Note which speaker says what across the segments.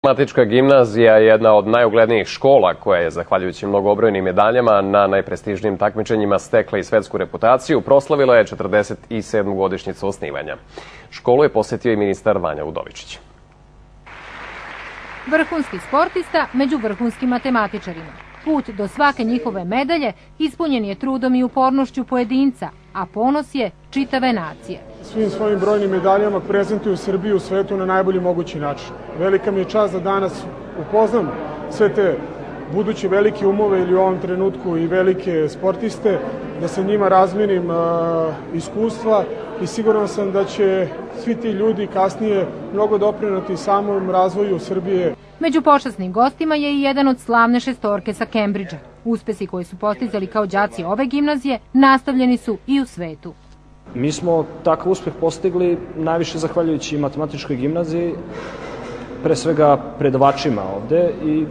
Speaker 1: Matematička gimnazija je jedna od najuglednijih škola koja je, zahvaljujući mnogobrojnim medaljama na najprestižnijim takmičenjima, stekla i svetsku reputaciju. Proslavila je 47. godišnjicu osnivanja. Školu je posetio i ministar Vanja Udovičić.
Speaker 2: Vrhunski sportista među vrhunskim matematičarima. Put do svake njihove medalje ispunjen je trudom i upornošću pojedinca, a ponos je čitave nacije.
Speaker 3: Svim svojim brojnim medaljama prezentuju Srbiju u svetu na najbolji mogući način. Velika mi je čast da danas upoznam sve te buduće velike umove ili u ovom trenutku i velike sportiste, da sa njima razmenim iskustva i siguran sam da će svi ti ljudi kasnije mnogo doprineti samom razvoju Srbije.
Speaker 2: Među počasnim gostima je i jedan od slavne šestorke sa Kembridža. Uspesi koji su postizali kao đaci ove gimnazije nastavljeni su i u svetu.
Speaker 4: Mi smo takav uspeh postigli najviše zahvaljujući matematičkoj gimnaziji, pre svega predavačima ovde i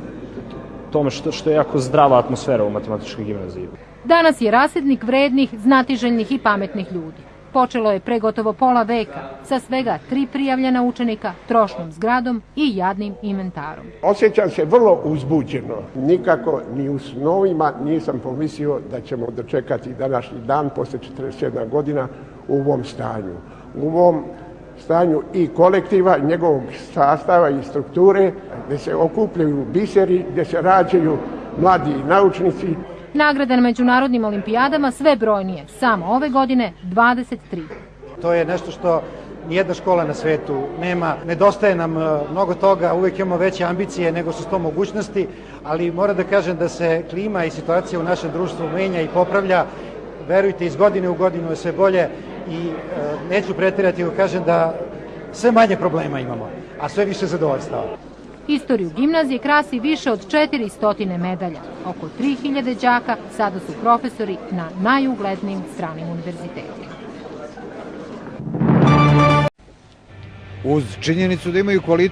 Speaker 4: tome što je jako zdrava atmosfera u matematičkoj gimnaziji.
Speaker 2: Danas je rasednik vrednih, znatiželjnih i pametnih ljudi. Počelo je pre gotovo pola veka sa svega 3 prijavljena učenika, trošnom zgradom i jadnim inventarom.
Speaker 5: Osjećam se vrlo uzbuđeno. Nikako ni u snovima nisam pomislio da ćemo dočekati današnji dan posle 47 godina u ovom stanju. U ovom stanju i kolektiva, njegovog sastava i strukture, gde se okupljaju biseri, gde se rađaju mladi naučnici.
Speaker 2: Nagrade na međunarodnim olimpijadama sve brojnije, samo ove godine 23.
Speaker 6: To je nešto što nijedna škola na svetu nema. Nedostaje nam mnogo toga, uvijek imamo veće ambicije nego su to mogućnosti, ali moram da kažem da se klima i situacija u našem društvu menja i popravlja. Verujte, iz godine u godinu je sve bolje i neću preterati ako kažem da sve manje problema imamo, a sve više zadovoljstava.
Speaker 2: Istoriju gimnazije krasi više od 400 medalja. Oko 3000 đaka sada su profesori na najuglednijim stranim univerzitetima.
Speaker 7: Uz činjenicu da imaju kvalitet